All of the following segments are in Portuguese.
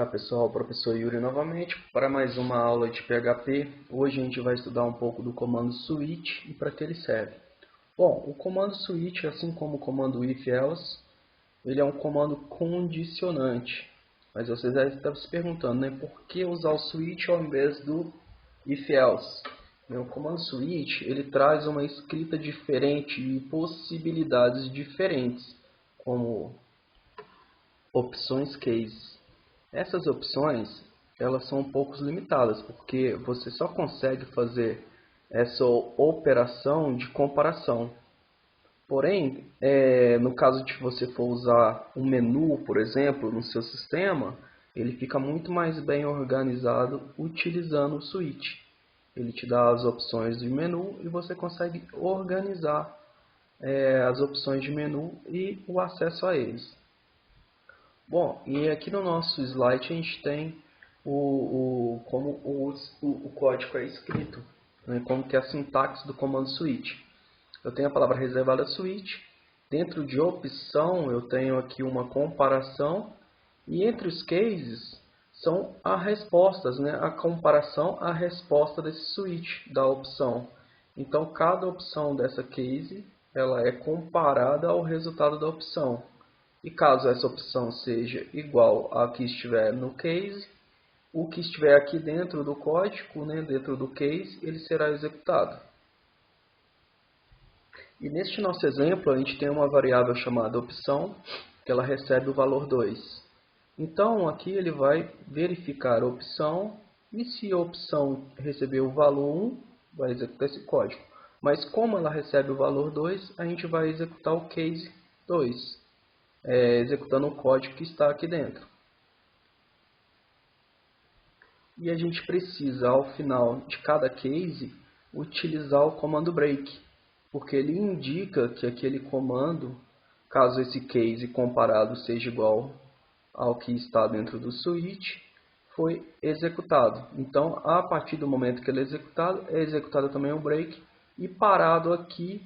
Olá pessoal, professor Yuri novamente para mais uma aula de PHP. Hoje a gente vai estudar um pouco do comando switch e para que ele serve. Bom, o comando switch, assim como o comando if-else, ele é um comando condicionante. Mas vocês devem estar se perguntando, né, por que usar o switch ao invés do if-else? O comando switch ele traz uma escrita diferente e possibilidades diferentes, como opções case. Essas opções, elas são um pouco limitadas, porque você só consegue fazer essa operação de comparação. Porém, no caso de você for usar um menu, por exemplo, no seu sistema, ele fica muito mais bem organizado utilizando o switch. Ele te dá as opções de menu e você consegue organizar as opções de menu e o acesso a eles. Bom, e aqui no nosso slide a gente tem como o código é escrito, né, como que é a sintaxe do comando switch. Eu tenho a palavra reservada switch, dentro de opção eu tenho aqui uma comparação, e entre os cases são as respostas, né, a comparação, a resposta desse switch da opção. Então cada opção dessa case ela é comparada ao resultado da opção. E caso essa opção seja igual a que estiver no case, o que estiver aqui dentro do código, né, dentro do case, ele será executado. E neste nosso exemplo, a gente tem uma variável chamada opção, que ela recebe o valor 2. Então, aqui ele vai verificar a opção, e se a opção receber o valor 1, vai executar esse código. Mas como ela recebe o valor 2, a gente vai executar o case 2. Executando o código que está aqui dentro. E a gente precisa, ao final de cada case, utilizar o comando break, porque ele indica que aquele comando, caso esse case comparado seja igual ao que está dentro do switch, foi executado. Então, a partir do momento que ele é executado também o break e parado aqui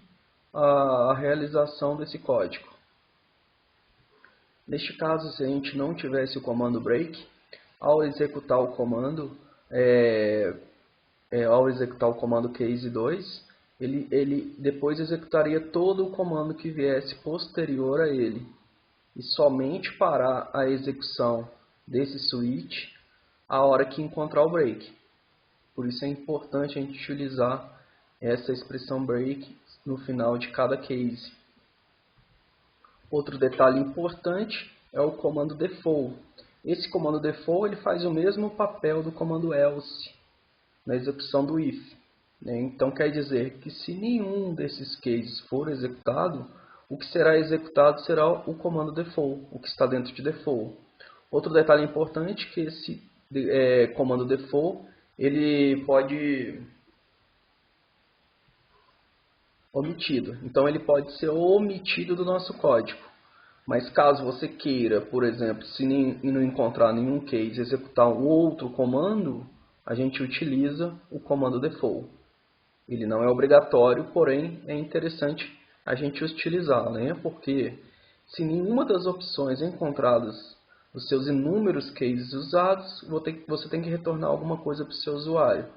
a realização desse código. Neste caso, se a gente não tivesse o comando break, ao executar o comando, case2, ele depois executaria todo o comando que viesse posterior a ele. E somente parar a execução desse switch a hora que encontrar o break. Por isso é importante a gente utilizar essa expressão break no final de cada case. Outro detalhe importante é o comando default. Esse comando default ele faz o mesmo papel do comando else na execução do if. Então quer dizer que se nenhum desses cases for executado, o que será executado será o comando default, o que está dentro de default. Outro detalhe importante é que esse comando default ele pode omitido. Então ele pode ser omitido do nosso código. Mas caso você queira, por exemplo, se não encontrar nenhum case, executar um outro comando, a gente utiliza o comando default. Ele não é obrigatório, porém é interessante a gente utilizar, né? Porque se nenhuma das opções encontradas nos seus inúmeros cases usados, você tem que retornar alguma coisa para o seu usuário.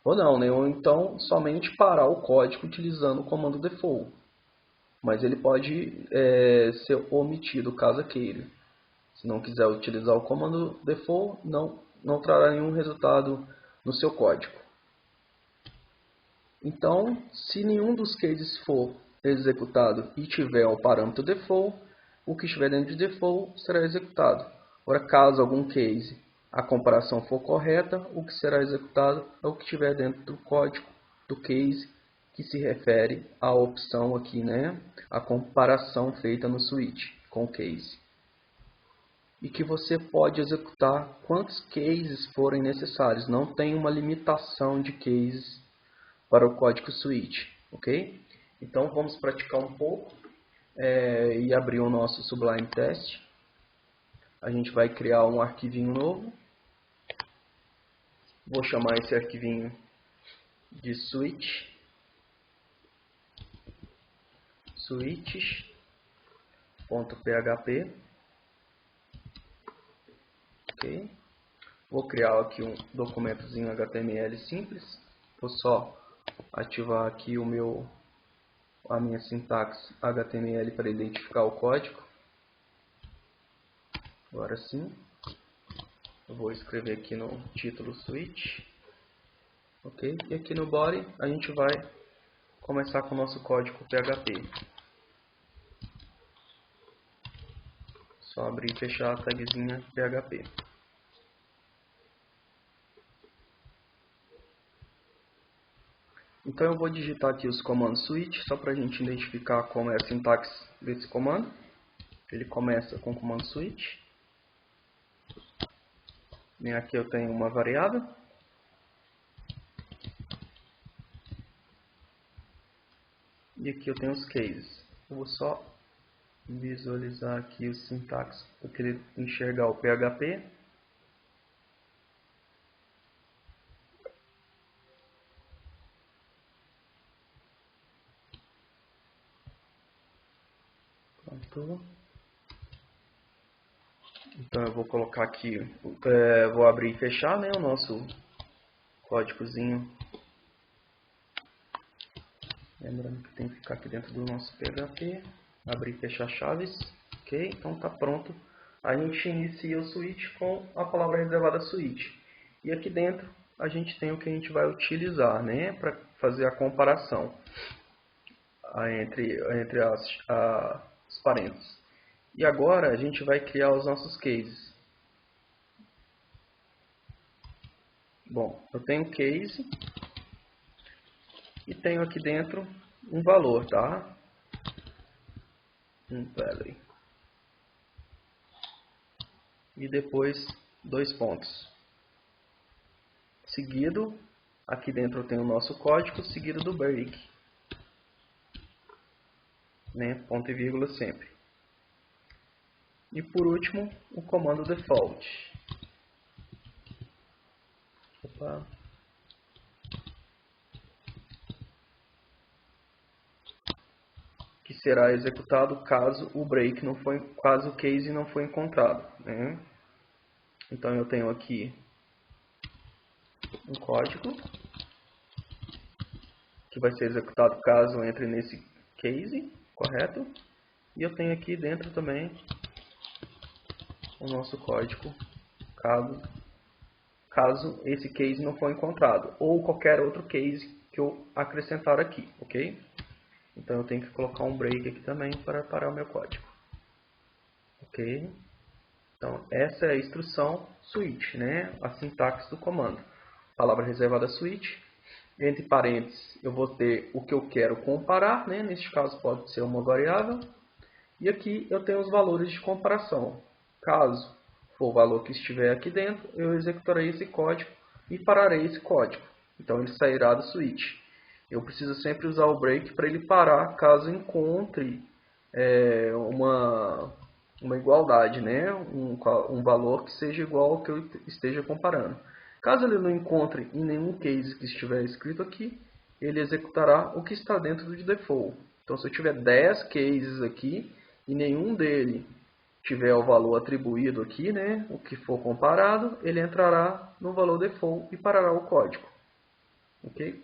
Ou não, né? Ou então somente parar o código utilizando o comando default. Mas ele pode ser omitido caso queira. Se não quiser utilizar o comando default, não trará nenhum resultado no seu código. Então, se nenhum dos cases for executado e tiver o parâmetro default, o que estiver dentro de default será executado. Ora, caso algum case a comparação for correta, o que será executado é o que estiver dentro do código do case que se refere à opção aqui, né? A comparação feita no switch com o case. E que você pode executar quantos cases forem necessários. Não tem uma limitação de cases para o código switch, ok? Então vamos praticar um pouco e abrir o nosso Sublime Test. A gente vai criar um arquivinho novo. Vou chamar esse arquivinho de switches.php. ok? Vou criar aqui um documentozinho HTML simples. Vou só ativar aqui a minha sintaxe HTML para identificar o código. Agora sim, eu vou escrever aqui no título switch, ok? E aqui no body a gente vai começar com o nosso código PHP. Só abrir e fechar a tagzinha PHP. Então eu vou digitar aqui os comandos switch, só para a gente identificar como é a sintaxe desse comando. Ele começa com o comando switch. E aqui eu tenho uma variável. E aqui eu tenho os cases. Eu vou só visualizar aqui o sintaxe para querer enxergar o PHP. Pronto. Então eu vou colocar aqui, vou abrir e fechar, né, o nosso códigozinho. Lembrando que tem que ficar aqui dentro do nosso PHP. Abrir e fechar chaves. Ok? Então está pronto. A gente inicia o switch com a palavra reservada switch. E aqui dentro a gente tem o que a gente vai utilizar, né, para fazer a comparação entre os parênteses. E agora a gente vai criar os nossos cases. Bom, eu tenho case e tenho aqui dentro um valor, tá? Um value. E depois 2 pontos. Seguido, aqui dentro eu tenho o nosso código, seguido do break. Né? Ponto e vírgula sempre. E por último, o comando default. Opa. Que será executado caso o break não foi, caso o case não foi encontrado, né? Então eu tenho aqui um código que vai ser executado caso entre nesse case, correto? E eu tenho aqui dentro também o nosso código caso esse case não for encontrado, ou qualquer outro case que eu acrescentar aqui, ok? Então eu tenho que colocar um break aqui também para parar o meu código, ok? Então essa é a instrução switch, né? A sintaxe do comando. Palavra reservada switch, entre parênteses eu vou ter o que eu quero comparar, né? Neste caso pode ser uma variável, e aqui eu tenho os valores de comparação. Caso for o valor que estiver aqui dentro, eu executarei esse código e pararei esse código. Então ele sairá do switch. Eu preciso sempre usar o break para ele parar caso encontre uma igualdade, né? Um valor que seja igual ao que eu esteja comparando. Caso ele não encontre em nenhum case que estiver escrito aqui, ele executará o que está dentro do default. Então se eu tiver 10 cases aqui e nenhum dele tiver o valor atribuído aqui, né, o que for comparado, ele entrará no valor default e parará o código. Ok?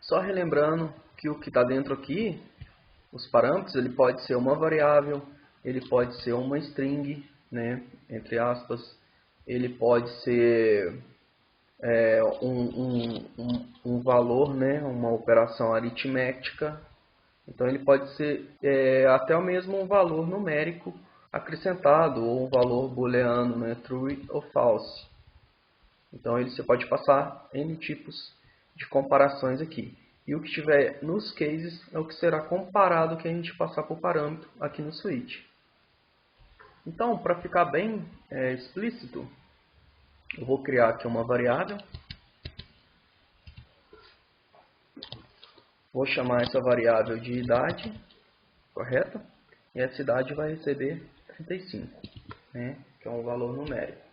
Só relembrando que o que está dentro aqui, os parâmetros, ele pode ser uma variável, ele pode ser uma string, né, entre aspas, ele pode ser um valor, né, uma operação aritmética. Então ele pode ser até o mesmo um valor numérico acrescentado, ou um valor booleano, né, true ou false. Então você pode passar N tipos de comparações aqui. E o que estiver nos cases é o que será comparado que a gente passar por parâmetro aqui no switch. Então, para ficar bem explícito, eu vou criar aqui uma variável. Vou chamar essa variável de idade, correto? E essa idade vai receber 35, né? Que é um valor numérico.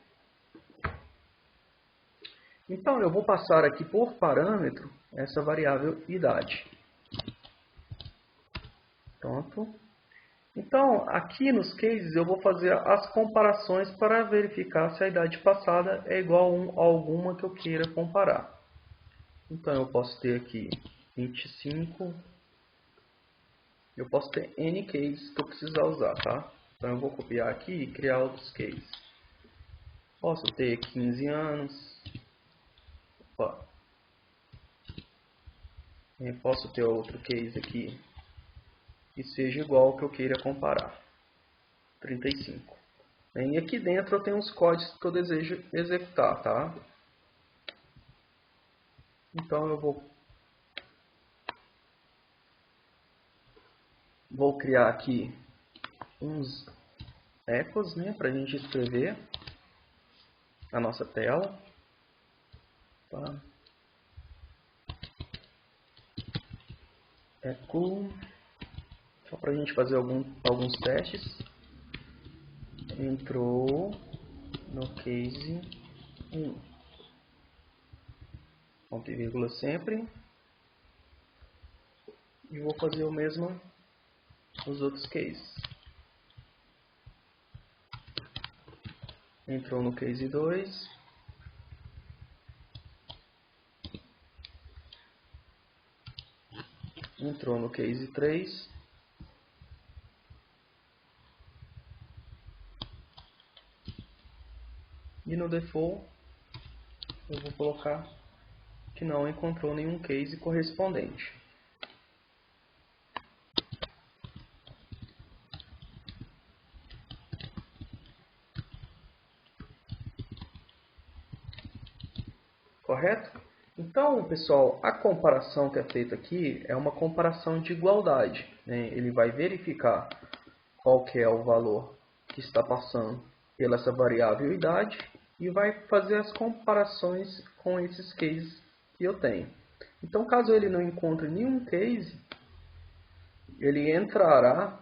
Então, eu vou passar aqui por parâmetro essa variável idade. Pronto. Então, aqui nos cases, eu vou fazer as comparações para verificar se a idade passada é igual a alguma que eu queira comparar. Então, eu posso ter aqui 25. Eu posso ter N cases que eu precisar usar, tá? Então, eu vou copiar aqui e criar outros cases. Posso ter 15 anos. Opa. Eu posso ter outro case aqui que seja igual ao que eu queira comparar. 35. E aqui dentro eu tenho os códigos que eu desejo executar, tá? Então eu vou criar aqui uns ecos, né, para a gente escrever a nossa tela. Tá? Echo, só para a gente fazer alguns testes. Entrou no case 1. Ponto e vírgula sempre. E vou fazer o mesmo nos outros cases. Entrou no case 2. Entrou no case 3. E no default eu vou colocar que não encontrou nenhum case correspondente. Correto? Então, pessoal, a comparação que é feita aqui é uma comparação de igualdade, né? Ele vai verificar qual que é o valor que está passando pela essa variável idade e vai fazer as comparações com esses cases que eu tenho. Então, caso ele não encontre nenhum case, ele entrará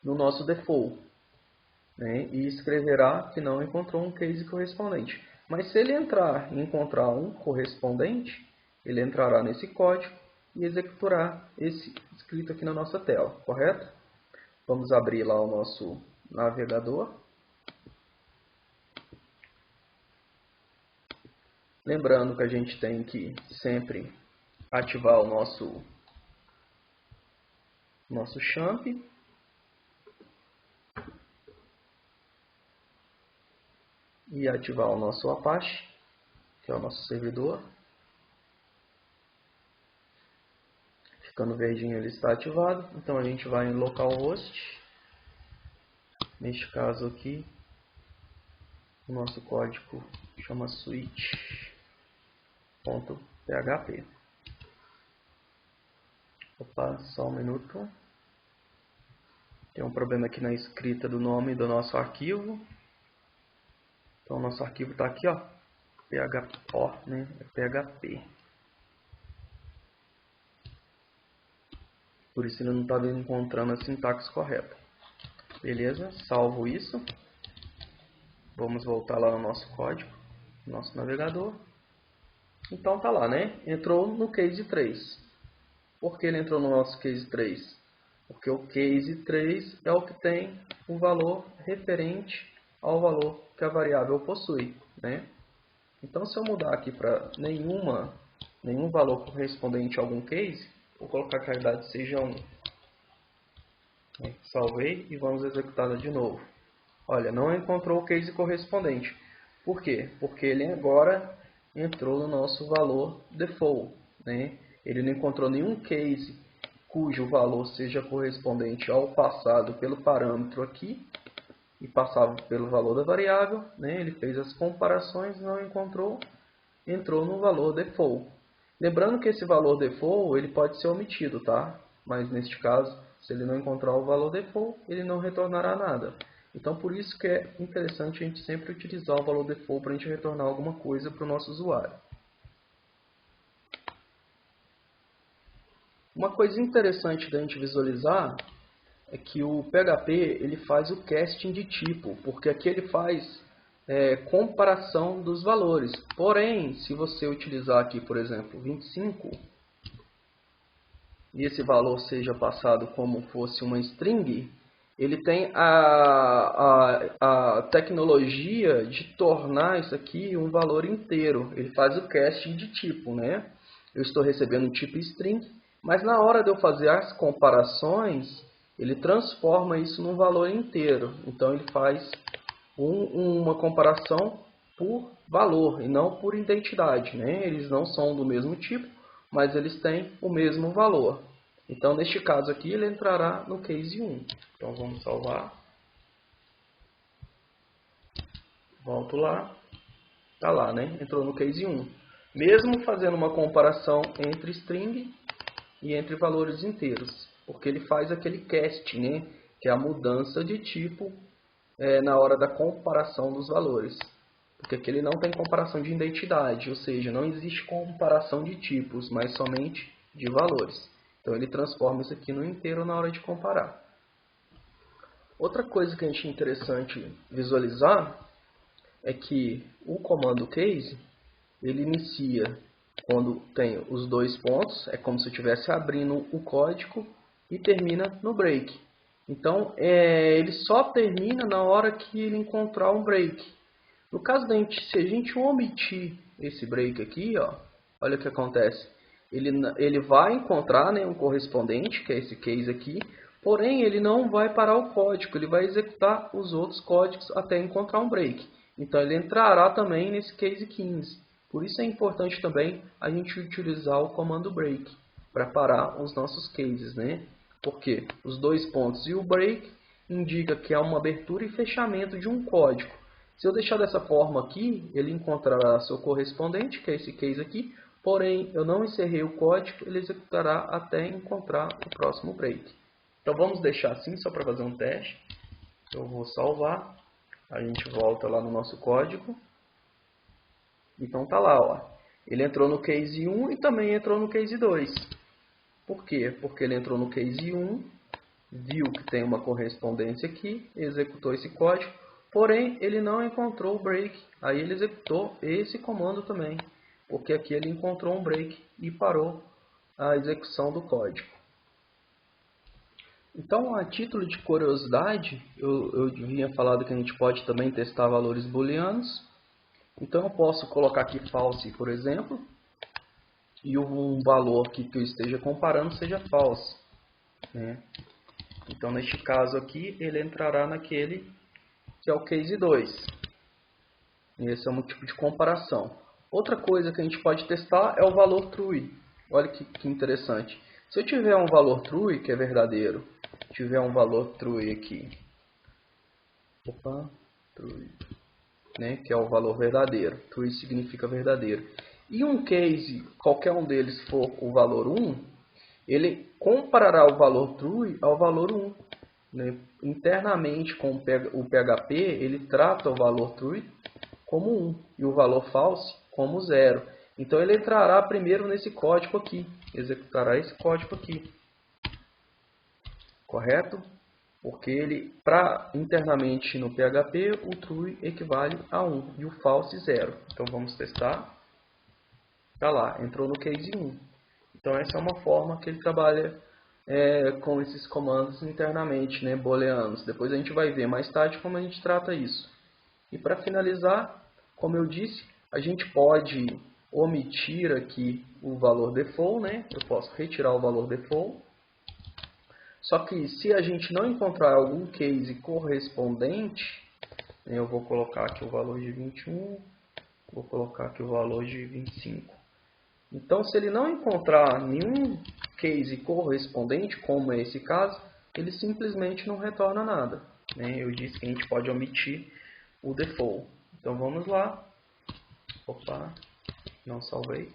no nosso default, né, e escreverá que não encontrou um case correspondente. Mas se ele entrar e encontrar um correspondente, ele entrará nesse código e executará esse escrito aqui na nossa tela, correto? Vamos abrir lá o nosso navegador. Lembrando que a gente tem que sempre ativar o nosso champ. E ativar o nosso Apache, que é o nosso servidor. Ficando verdinho ele está ativado. Então a gente vai em localhost. Neste caso aqui, o nosso código chama switch.php. Opa, só um minuto. Tem um problema aqui na escrita do nome do nosso arquivo. Então o nosso arquivo está aqui, ó, PHP, né? É PHP. Por isso ele não está encontrando a sintaxe correta. Beleza? Salvo isso. Vamos voltar lá no nosso código, no nosso navegador. Então tá lá, né? Entrou no case 3. Por que ele entrou no nosso case 3? Porque o case 3 é o que tem o valor referente ao valor que a variável possui, né? Então se eu mudar aqui para nenhum valor correspondente a algum case, vou colocar que a idade seja 1. Salvei e vamos executá-la de novo. Olha, não encontrou o case correspondente. Por quê? Porque ele agora entrou no nosso valor default, né? Ele não encontrou nenhum case cujo valor seja correspondente ao passado pelo parâmetro aqui e passava pelo valor da variável, né? Ele fez as comparações, não encontrou, entrou no valor default. Lembrando que esse valor default ele pode ser omitido, tá? Mas neste caso, se ele não encontrar o valor default, ele não retornará nada. Então, por isso que é interessante a gente sempre utilizar o valor default para a gente retornar alguma coisa para o nosso usuário. Uma coisa interessante da gente visualizar é que o PHP ele faz o casting de tipo, porque aqui ele faz comparação dos valores. Porém, se você utilizar aqui, por exemplo, 25, e esse valor seja passado como fosse uma string, ele tem a tecnologia de tornar isso aqui um valor inteiro. Ele faz o casting de tipo, né? Eu estou recebendo um tipo string, mas na hora de eu fazer as comparações, ele transforma isso num valor inteiro. Então ele faz uma comparação por valor e não por identidade, né? Eles não são do mesmo tipo, mas eles têm o mesmo valor. Então, neste caso aqui, ele entrará no case 1. Então, vamos salvar. Volto lá. Está lá, né? Entrou no case 1. Mesmo fazendo uma comparação entre string e entre valores inteiros. Porque ele faz aquele casting, né? Que é a mudança de tipo na hora da comparação dos valores. Porque aqui ele não tem comparação de identidade, ou seja, não existe comparação de tipos, mas somente de valores. Então ele transforma isso aqui no inteiro na hora de comparar. Outra coisa que a gente é interessante visualizar é que o comando case, ele inicia quando tem os dois pontos, é como se eu estivesse abrindo o código, e termina no break. Então ele só termina na hora que ele encontrar um break. No caso se a gente omitir esse break aqui, ó, olha o que acontece. Ele vai encontrar, né, um correspondente, que é esse case aqui, porém ele não vai parar o código, ele vai executar os outros códigos até encontrar um break. Então ele entrará também nesse case 15. Por isso é importante também a gente utilizar o comando break para parar os nossos cases, né? Porque os dois pontos e o break indica que é uma abertura e fechamento de um código. Se eu deixar dessa forma aqui, ele encontrará seu correspondente, que é esse case aqui, porém eu não encerrei o código, ele executará até encontrar o próximo break. Então vamos deixar assim, só para fazer um teste. Eu vou salvar, a gente volta lá no nosso código. Então tá lá, ó. Ele entrou no case 1 e também entrou no case 2. Por quê? Porque ele entrou no case 1, viu que tem uma correspondência aqui, executou esse código, porém ele não encontrou o break. Aí ele executou esse comando também, porque aqui ele encontrou um break e parou a execução do código. Então, a título de curiosidade, eu vinha falado que a gente pode também testar valores booleanos. Então eu posso colocar aqui false, por exemplo, e um valor que eu esteja comparando seja false, né? Então, neste caso aqui, ele entrará naquele que é o case 2. Esse é um tipo de comparação. Outra coisa que a gente pode testar é o valor true. Olha que interessante. Se eu tiver um valor true, que é verdadeiro, tiver um valor true aqui, true, né, que é o valor verdadeiro. True significa verdadeiro. E um case, qualquer um deles for o valor 1, ele comparará o valor true ao valor 1. Né? Internamente, com o PHP, ele trata o valor true como 1 e o valor false como 0. Então ele entrará primeiro nesse código aqui, executará esse código aqui. Correto? Porque ele, internamente no PHP, o true equivale a 1 e o false 0. Então vamos testar. Está lá, entrou no case 1. Então essa é uma forma que ele trabalha com esses comandos internamente, né, booleanos. Depois a gente vai ver mais tarde como a gente trata isso. E para finalizar, como eu disse, a gente pode omitir aqui o valor default, né? Eu posso retirar o valor default. Só que se a gente não encontrar algum case correspondente, eu vou colocar aqui o valor de 21, vou colocar aqui o valor de 25. Então, se ele não encontrar nenhum case correspondente, como é esse caso, ele simplesmente não retorna nada, né? Eu disse que a gente pode omitir o default. Então, vamos lá. Opa, não salvei.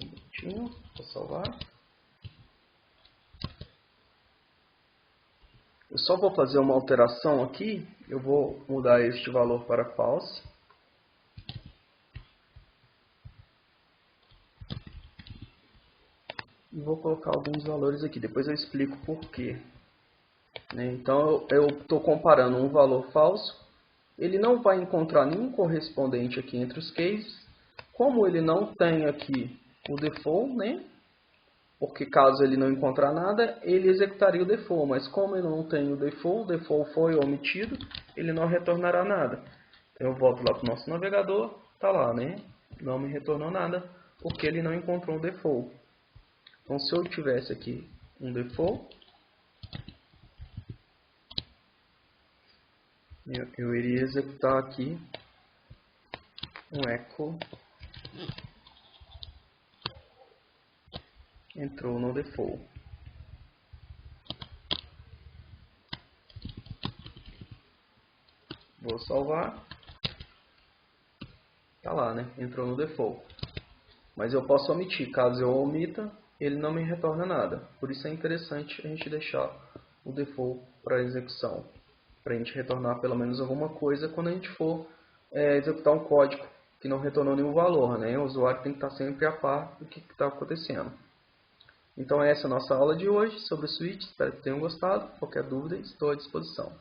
Um minutinho, vou salvar. Eu só vou fazer uma alteração aqui. Eu vou mudar este valor para false. E vou colocar alguns valores aqui. Depois eu explico por quê. Então eu estou comparando um valor falso. Ele não vai encontrar nenhum correspondente aqui entre os cases. Como ele não tem aqui o default, né? Porque caso ele não encontrar nada, ele executaria o default. Mas como eu não tenho o default foi omitido, ele não retornará nada. Então eu volto lá para o nosso navegador, tá lá, né? Não me retornou nada, porque ele não encontrou o default. Então se eu tivesse aqui um default, eu iria executar aqui um echo entrou no default. Vou salvar. Tá lá, né? Entrou no default. Mas eu posso omitir. Caso eu omita, ele não me retorna nada. Por isso é interessante a gente deixar o default para execução. Para a gente retornar pelo menos alguma coisa quando a gente for executar um código que não retornou nenhum valor, né? O usuário tem que estar sempre a par do que está acontecendo. Então essa é a nossa aula de hoje sobre o switch. Espero que tenham gostado. Qualquer dúvida, estou à disposição.